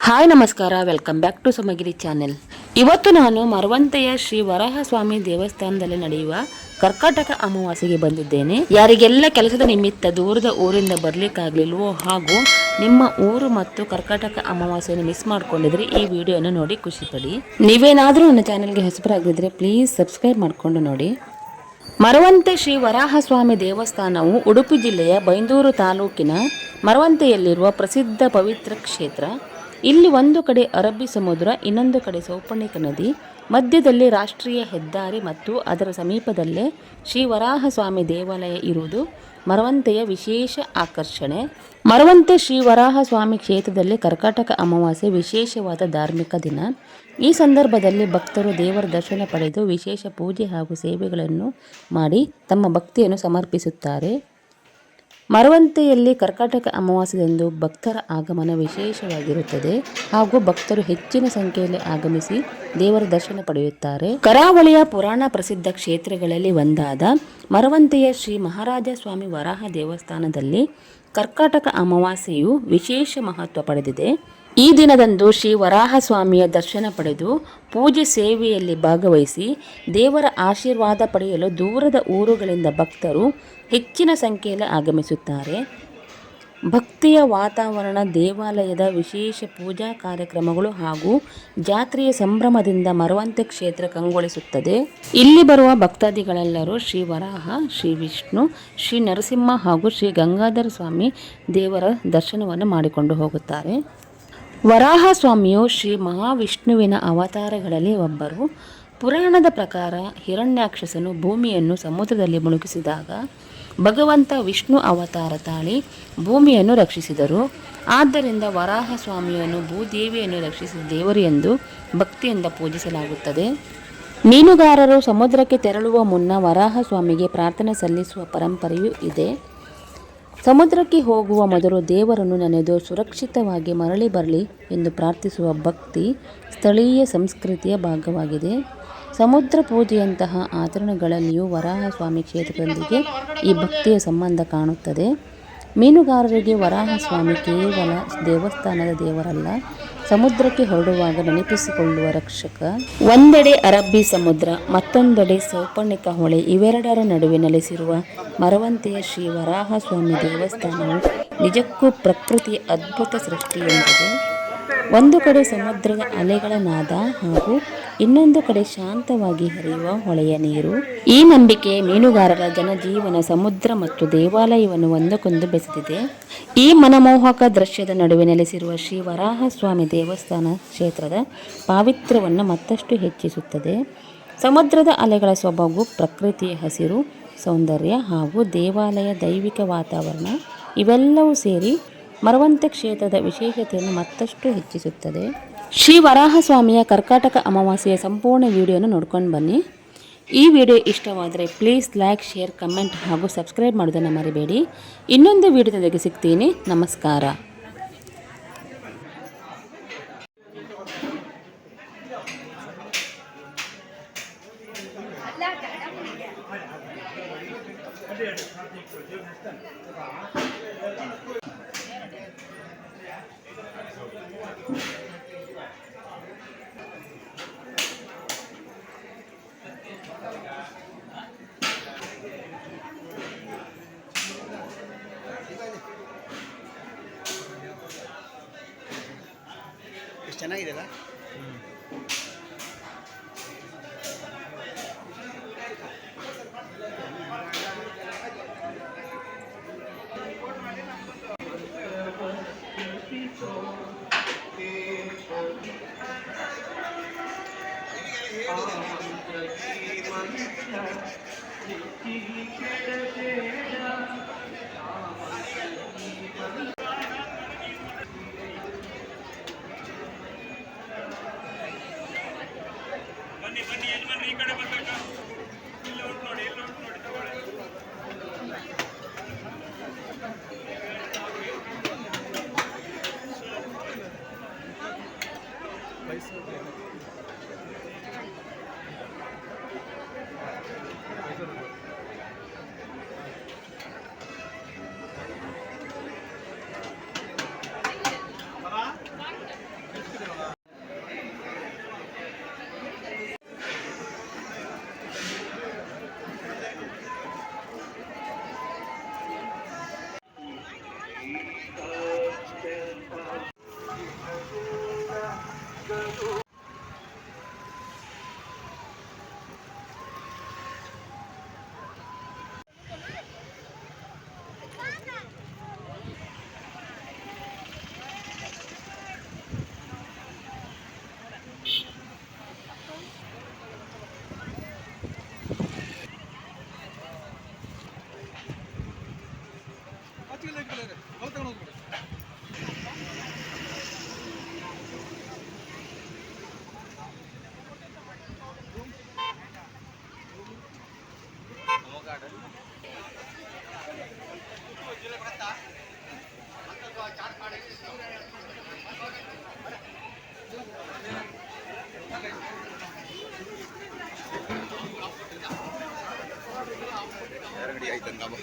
Hi ನಮಸ್ಕಾರ, welcome back to ಸಮಗಿರಿ channel. ಇವತ್ತು ನಾನು ಮರವಂತೆಯ ಶ್ರೀ ವರಾಹಸ್ವಾಮಿ ದೇವಸ್ಥಾನದಲ್ಲಿ ನಡೆಯುವ ಕರ್ಕಾಟಕ ಅಮಾವಾಸ್ಯೆಗೆ ಬಂದಿದ್ದೇನೆ. ಯಾರಿಗೆಲ್ಲ ಕೆಲಸದ ನಿಮಿತ್ತ ದೂರದ ಊರಿಂದ ಬರ್ಲಿಕ್ಕಾಗ್ಲಿಲ್ವೋ ಹಾಗೂ ನಿಮ್ಮ ಊರು ಮತ್ತು ಕರ್ಕಾಟಕ ಅಮಾವಾಸ್ಯೆಯನ್ನು ಮಿಸ್ ಮಾಡ್ಕೊಂಡಿದ್ರೆ ಈ ವಿಡಿಯೋನ ನೋಡಿ ಖುಷಿ ಪಡಿ. ನೀವೇನಾದರೂ ನನ್ನ ಚಾನೆಲ್ಗೆ ಹೊಸಬರಾಗಿದ್ದರೆ ಪ್ಲೀಸ್ ಸಬ್ಸ್ಕ್ರೈಬ್ ಮಾಡಿಕೊಂಡು ನೋಡಿ. ಮರವಂತೆ ಶ್ರೀ ವರಾಹಸ್ವಾಮಿ ದೇವಸ್ಥಾನವು ಉಡುಪಿ ಜಿಲ್ಲೆಯ ಬೈಂದೂರು ತಾಲೂಕಿನ ಮರವಂತೆಯಲ್ಲಿರುವ ಪ್ರಸಿದ್ಧ ಪವಿತ್ರ ಕ್ಷೇತ್ರ. ಇಲ್ಲಿ ಒಂದು ಕಡೆ ಅರಬ್ಬಿ ಸಮುದ್ರ, ಇನ್ನೊಂದು ಕಡೆ ಸೌಪರ್ಣಿಕ ನದಿ, ಮಧ್ಯದಲ್ಲಿ ರಾಷ್ಟ್ರೀಯ ಹೆದ್ದಾರಿ ಮತ್ತು ಅದರ ಸಮೀಪದಲ್ಲೇ ಶ್ರೀ ವರಾಹಸ್ವಾಮಿ ದೇವಾಲಯ ಇರುವುದು ಮರವಂತೆಯ ವಿಶೇಷ ಆಕರ್ಷಣೆ. ಮರವಂತೆ ಶ್ರೀ ವರಾಹಸ್ವಾಮಿ ಕ್ಷೇತ್ರದಲ್ಲಿ ಕರ್ಕಾಟಕ ಅಮಾವಾಸ್ಯೆ ವಿಶೇಷವಾದ ಧಾರ್ಮಿಕ ದಿನ. ಈ ಸಂದರ್ಭದಲ್ಲಿ ಭಕ್ತರು ದೇವರ ದರ್ಶನ ಪಡೆದು ವಿಶೇಷ ಪೂಜೆ ಹಾಗೂ ಸೇವೆಗಳನ್ನು ಮಾಡಿ ತಮ್ಮ ಭಕ್ತಿಯನ್ನು ಸಮರ್ಪಿಸುತ್ತಾರೆ. ಮರವಂತೆಯಲ್ಲಿ ಕರ್ಕಾಟಕ ಅಮಾವಾಸ್ಯೆಯಂದು ಭಕ್ತರ ಆಗಮನ ವಿಶೇಷವಾಗಿರುತ್ತದೆ ಹಾಗೂ ಭಕ್ತರು ಹೆಚ್ಚಿನ ಸಂಖ್ಯೆಯಲ್ಲಿ ಆಗಮಿಸಿ ದೇವರ ದರ್ಶನ ಪಡೆಯುತ್ತಾರೆ. ಕರಾವಳಿಯ ಪುರಾಣ ಪ್ರಸಿದ್ಧ ಕ್ಷೇತ್ರಗಳಲ್ಲಿ ಒಂದಾದ ಮರವಂತೆಯ ಶ್ರೀ ಮಹಾರಾಜ ಸ್ವಾಮಿ ವರಾಹ ದೇವಸ್ಥಾನದಲ್ಲಿ ಕರ್ಕಾಟಕ ಅಮಾವಾಸ್ಯೆಯು ವಿಶೇಷ ಮಹತ್ವ ಪಡೆದಿದೆ. ಈ ದಿನದಂದು ಶ್ರೀ ವರಾಹಸ್ವಾಮಿಯ ದರ್ಶನ ಪಡೆದು ಪೂಜೆ ಸೇವೆಯಲ್ಲಿ ಭಾಗವಹಿಸಿ ದೇವರ ಆಶೀರ್ವಾದ ಪಡೆಯಲು ದೂರದ ಊರುಗಳಿಂದ ಭಕ್ತರು ಹೆಚ್ಚಿನ ಸಂಖ್ಯೆಯಲ್ಲಿ ಆಗಮಿಸುತ್ತಾರೆ. ಭಕ್ತಿಯ ವಾತಾವರಣ, ದೇವಾಲಯದ ವಿಶೇಷ ಪೂಜಾ ಕಾರ್ಯಕ್ರಮಗಳು ಹಾಗೂ ಜಾತ್ರೆಯ ಸಂಭ್ರಮದಿಂದ ಮರವಂತೆ ಕ್ಷೇತ್ರ ಕಂಗೊಳಿಸುತ್ತದೆ. ಇಲ್ಲಿ ಬರುವ ಭಕ್ತಾದಿಗಳೆಲ್ಲರೂ ಶ್ರೀ ವರಾಹ, ಶ್ರೀ ವಿಷ್ಣು, ಶ್ರೀ ನರಸಿಂಹ ಹಾಗೂ ಶ್ರೀ ಗಂಗಾಧರ ಸ್ವಾಮಿ ದೇವರ ದರ್ಶನವನ್ನು ಮಾಡಿಕೊಂಡು ಹೋಗುತ್ತಾರೆ. ವರಾಹಸ್ವಾಮಿಯು ಶ್ರೀ ಮಹಾವಿಷ್ಣುವಿನ ಅವತಾರಗಳಲ್ಲಿ ಒಬ್ಬರು. ಪುರಾಣದ ಪ್ರಕಾರ ಹಿರಣ್ಯಾಕ್ಷಸನು ಭೂಮಿಯನ್ನು ಸಮುದ್ರದಲ್ಲಿ ಮುಳುಗಿಸಿದಾಗ ಭಗವಂತ ವಿಷ್ಣು ಅವತಾರ ತಾಳಿ ಭೂಮಿಯನ್ನು ರಕ್ಷಿಸಿದರು. ಆದ್ದರಿಂದ ವರಾಹಸ್ವಾಮಿಯನ್ನು ಭೂದೇವಿಯನ್ನು ರಕ್ಷಿಸಿದ ದೇವರು ಎಂದು ಭಕ್ತಿಯಿಂದ ಪೂಜಿಸಲಾಗುತ್ತದೆ. ಮೀನುಗಾರರು ಸಮುದ್ರಕ್ಕೆ ತೆರಳುವ ಮುನ್ನ ವರಾಹಸ್ವಾಮಿಗೆ ಪ್ರಾರ್ಥನೆ ಸಲ್ಲಿಸುವ ಪರಂಪರೆಯೂ ಇದೆ. ಸಮುದ್ರಕ್ಕೆ ಹೋಗುವ ಮೊದಲು ದೇವರನ್ನು ನೆನೆದು ಸುರಕ್ಷಿತವಾಗಿ ಮರಳಿ ಬರಲಿ ಎಂದು ಪ್ರಾರ್ಥಿಸುವ ಭಕ್ತಿ ಸ್ಥಳೀಯ ಸಂಸ್ಕೃತಿಯ ಭಾಗವಾಗಿದೆ. ಸಮುದ್ರ ಪೂಜೆಯಂತಹ ಆಚರಣೆಗಳಲ್ಲಿಯೂ ವರಾಹಸ್ವಾಮಿ ಕ್ಷೇತ್ರದೊಂದಿಗೆ ಈ ಭಕ್ತಿಯ ಸಂಬಂಧ ಕಾಣುತ್ತದೆ. ಮೀನುಗಾರರಿಗೆ ವರಾಹಸ್ವಾಮಿ ಕೇವಲ ದೇವಸ್ಥಾನದ ದೇವರಲ್ಲ, ಸಮುದ್ರಕ್ಕೆ ಹೊರಡುವಾಗ ನೆನಪಿಸಿಕೊಳ್ಳುವ ರಕ್ಷಕ. ಒಂದೆಡೆ ಅರಬ್ಬಿ ಸಮುದ್ರ, ಮತ್ತೊಂದೆಡೆ ಸೌಪರ್ಣಿಕ ಹೊಳೆ, ಇವೆರಡರ ನಡುವೆ ನೆಲೆಸಿರುವ ಮರವಂತೆಯ ಶ್ರೀ ವರಾಹಸ್ವಾಮಿ ದೇವಸ್ಥಾನವು ನಿಜಕ್ಕೂ ಪ್ರಕೃತಿಯ ಅದ್ಭುತ ಸೃಷ್ಟಿಯೊಂದಿದೆ. ಒಂದು ಕಡೆ ಸಮುದ್ರದ ಅಲೆಗಳ ನಾದ ಹಾಗೂ ಇನ್ನೊಂದು ಕಡೆ ಶಾಂತವಾಗಿ ಹರಿಯುವ ಹೊಳೆಯ ನೀರು. ಈ ನಂಬಿಕೆ ಮೀನುಗಾರರ ಜನಜೀವನ, ಸಮುದ್ರ ಮತ್ತು ದೇವಾಲಯವನ್ನು ಒಂದಕ್ಕೊಂದು ಬೆಸೆದಿದೆ. ಈ ಮನಮೋಹಕ ದೃಶ್ಯದ ನಡುವೆ ನೆಲೆಸಿರುವ ಶ್ರೀ ವರಾಹಸ್ವಾಮಿ ದೇವಸ್ಥಾನ ಕ್ಷೇತ್ರದ ಪಾವಿತ್ರ್ಯವನ್ನು ಮತ್ತಷ್ಟು ಹೆಚ್ಚಿಸುತ್ತದೆ. ಸಮುದ್ರದ ಅಲೆಗಳ ಸೊಬಗು, ಪ್ರಕೃತಿಯ ಹಸಿರು ಸೌಂದರ್ಯ ಹಾಗೂ ದೇವಾಲಯ ದೈವಿಕ ವಾತಾವರಣ ಇವೆಲ್ಲವೂ ಸೇರಿ ಮರವಂತೆ ಕ್ಷೇತ್ರದ ವಿಶೇಷತೆಯನ್ನು ಮತ್ತಷ್ಟು ಹೆಚ್ಚಿಸುತ್ತದೆ. ಶ್ರೀ ವರಾಹಸ್ವಾಮಿಯ ಕರ್ಕಾಟಕ ಅಮಾವಾಸ್ಯೆಯ ಸಂಪೂರ್ಣ ವಿಡಿಯೋನ ನೋಡ್ಕೊಂಡು ಬನ್ನಿ. ಈ ವಿಡಿಯೋ ಇಷ್ಟವಾದರೆ ಪ್ಲೀಸ್ ಲೈಕ್, ಶೇರ್, ಕಮೆಂಟ್ ಹಾಗೂ ಸಬ್ಸ್ಕ್ರೈಬ್ ಮಾಡೋದನ್ನು ಮರಿಬೇಡಿ. ಇನ್ನೊಂದು ವಿಡಿಯೋದೊಂದಿಗೆ ಸಿಗ್ತೀನಿ. ನಮಸ್ಕಾರ. ಚೆನ್ನಾಗಿದೆಯಲ್ಲ. ಬನ್ನಿ ಯಜಮಾನ್ರಿ, ಈ ಕಡೆ ಬರ್ಬೇಕಾ? ಇಲ್ಲಿ ಹೊಟ್ಟು ನೋಡಿ, ಇಲ್ಲಿ ಹೊಟ್ಟು ನೋಡಿ, ತಗೊಳ್ಳಿ. ಬಾಬು.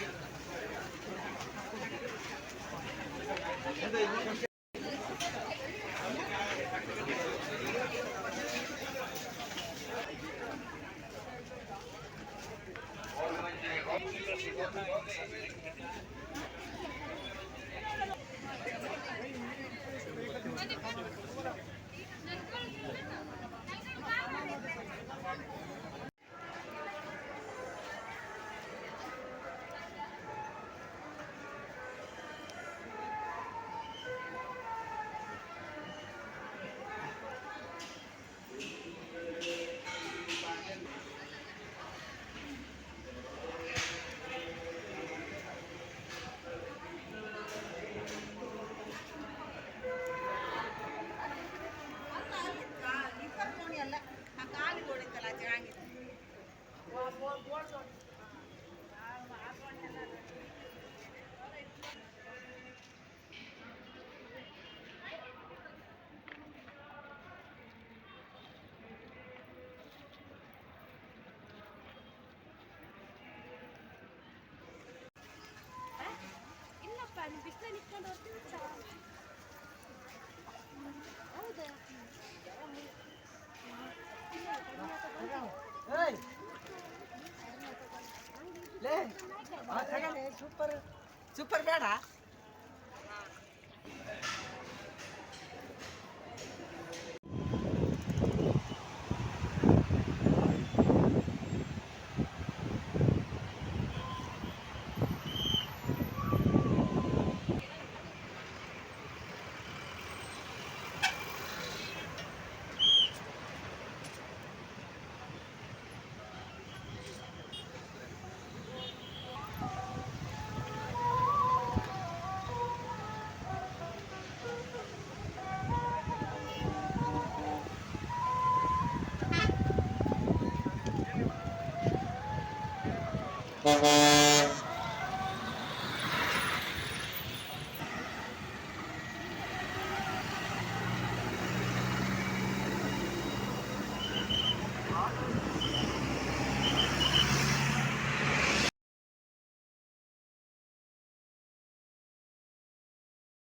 ಇಲ್ಲಪ್ಪ ನೀವು ಬಿಸಿಲು ನಿಂತ್ಕೊಂಡು ಹೋಗ್ತೀವಿ ಸೂಪರ್ ಸೂಪರ್ ಬೇಡ Thank you.